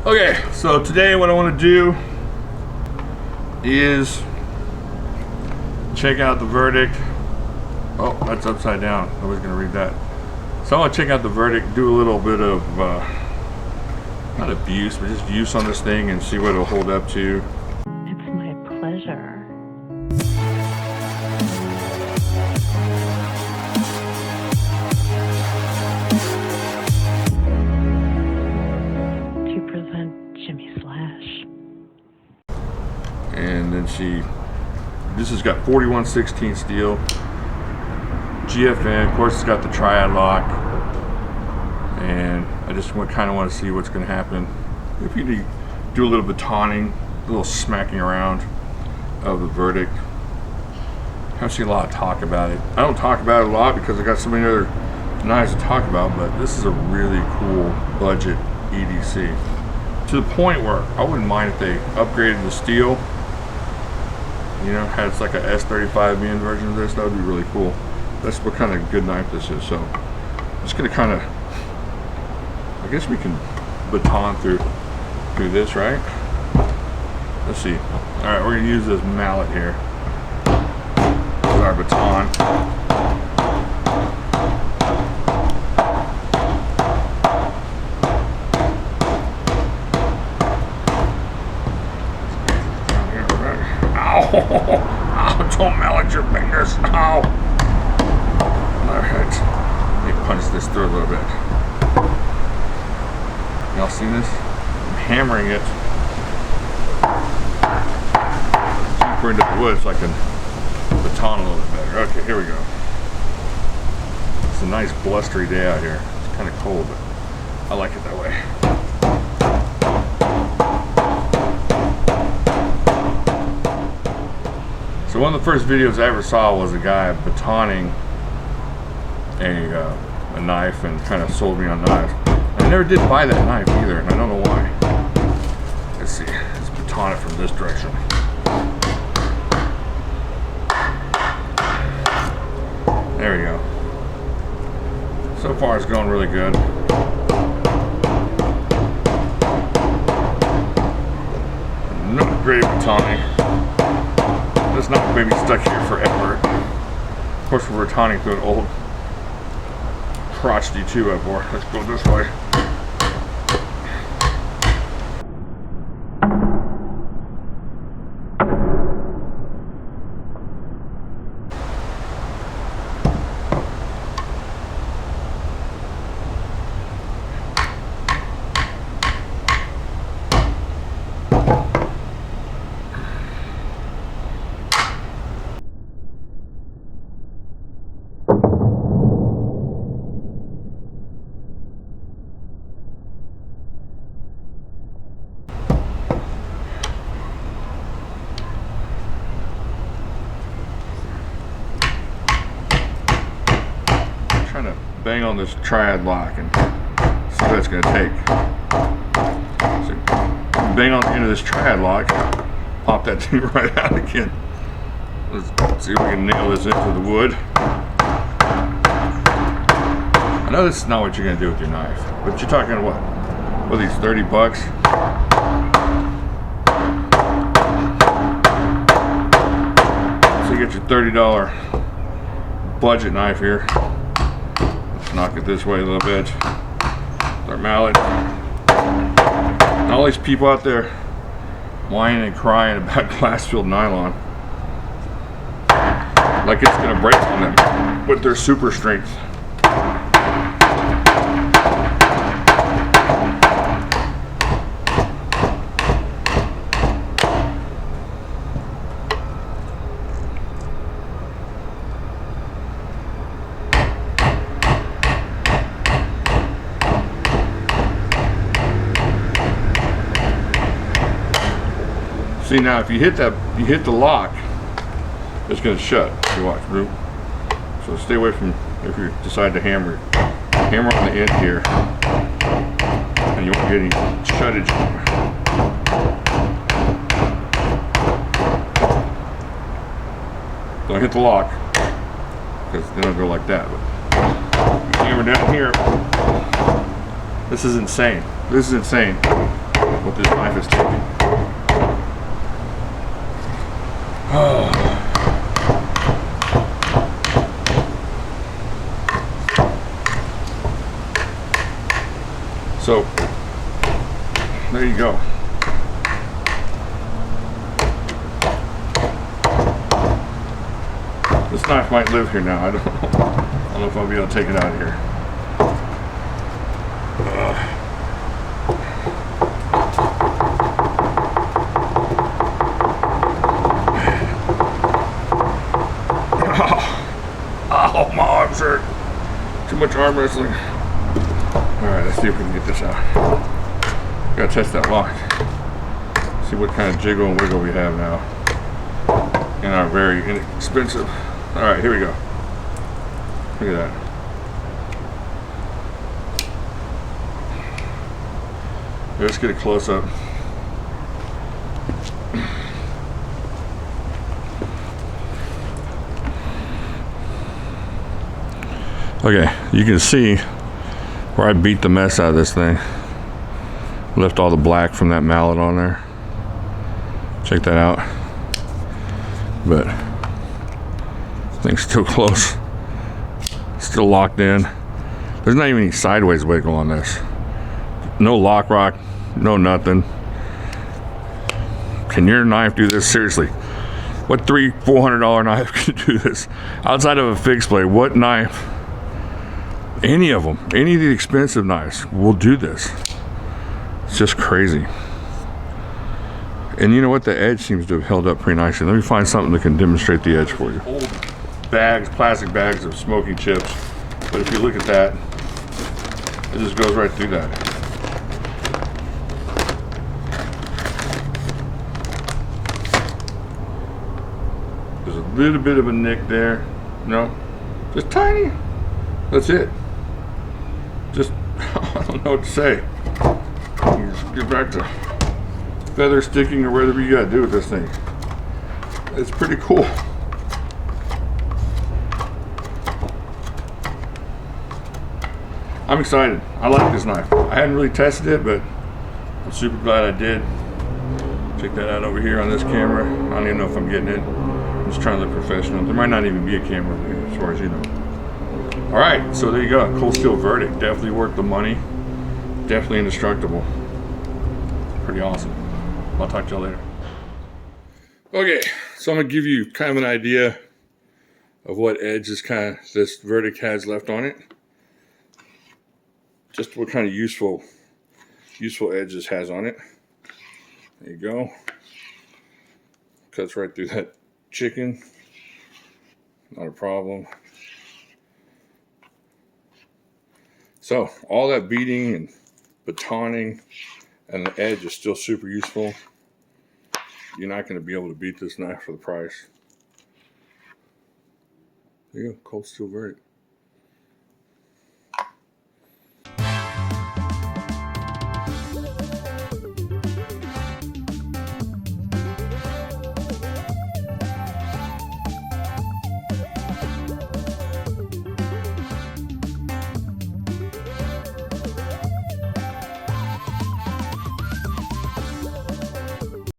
Okay, so today what I want to do is check out the verdict. Oh, that's upside down. Nobody's gonna read that. So I want to check out the verdict, do a little bit of not abuse, but just use on this thing and see what it'll hold up to. It's my pleasure. To present Jimislash. And then this has got 41/16 steel, GFN, of course it's got the TRIAD lock, and I just kind of want to see what's going to happen. If you do a little batoning, a little smacking around of the verdict. I see a lot of talk about it. I don't talk about it a lot because I got so many other knives to talk about, but this is a really cool budget EDC. To the point where I wouldn't mind if they upgraded the steel. You know, had it's like a S35 version of this, that would be really cool. That's what kind of good knife this is. So I'm just gonna kind of, I guess we can baton through this, right? Let's see. All right, we're gonna use this mallet here as our baton. Oh, don't mallet your fingers. Ow. Alright. Let me punch this through a little bit. Y'all see this? I'm hammering it deeper into the wood so I can baton a little bit better. Okay, here we go. It's a nice blustery day out here. It's kind of cold, but I like it that way. So one of the first videos I ever saw was a guy batoning a knife and kind of sold me on knives. I never did buy that knife either, and I don't know why. Let's see, let's baton it from this direction. There we go. So far it's going really good. Not great batoning. It's not going to be stuck here forever. Of course, we're batoning through an old crotchety 2x4. Let's go this way. Trying to bang on this TRIAD lock and see what it's going to take. So bang on the end of this TRIAD lock, pop that thing right out again. Let's see if we can nail this into the wood. I know this is not what you're going to do with your knife, but you're talking what are these, 30 bucks? So you get your $30 budget knife here. Knock it this way a little bit. Our mallet. And all these people out there whining and crying about glass-filled nylon, like it's gonna break on them with their super strength. See, now if you hit the lock, it's going to shut. You watch, Rube. So stay away from, if you decide to hammer on the end here, and you won't get any shuttage. Don't hit the lock, because then it'll go like that. But you hammer down here. This is insane. This is insane. what this knife is taking. So, there you go. This knife might live here now. I don't know. I don't know if I'll be able to take it out of here. Oh, my arms hurt. Too much arm wrestling. Alright, let's see if we can get this out. Gotta test that lock. See what kind of jiggle and wiggle we have now in our very inexpensive. Alright, here we go. Look at that. Let's get a close up. Okay, you can see where I beat the mess out of this thing. Left all the black from that mallet on there. Check that out. But thing's still close. Still locked in. There's not even any sideways wiggle on this. No lock rock, no nothing. Can your knife do this? Seriously. What $300-$400 knife can do this? Outside of a fixed blade, what knife? Any of them, any of the expensive knives will do this. It's just crazy. And you know what? The edge seems to have held up pretty nicely. Let me find something that can demonstrate the edge for you. Old bags, plastic bags of smoking chips. But if you look at that, it just goes right through that. There's a little bit of a nick there. No, just tiny. That's it. Just, I don't know what to say. You just get back to feather sticking or whatever you gotta do with this thing. It's pretty cool. I'm excited. I like this knife. I hadn't really tested it, but I'm super glad I did. Check that out over here on this camera. I don't even know if I'm getting it. I'm just trying to look professional. There might not even be a camera over here, as far as you know. All right, so there you go. Cold steel verdict. Definitely worth the money. Definitely indestructible. Pretty awesome. I'll talk to y'all later. Okay, so I'm gonna give you kind of an idea of what edge this verdict has left on it. Just what kind of useful edge this has on it. There you go. Cuts right through that chicken. Not a problem. So all that beating and batoning and the edge is still super useful. You're not going to be able to beat this knife for the price. There you go, cold steel verdict.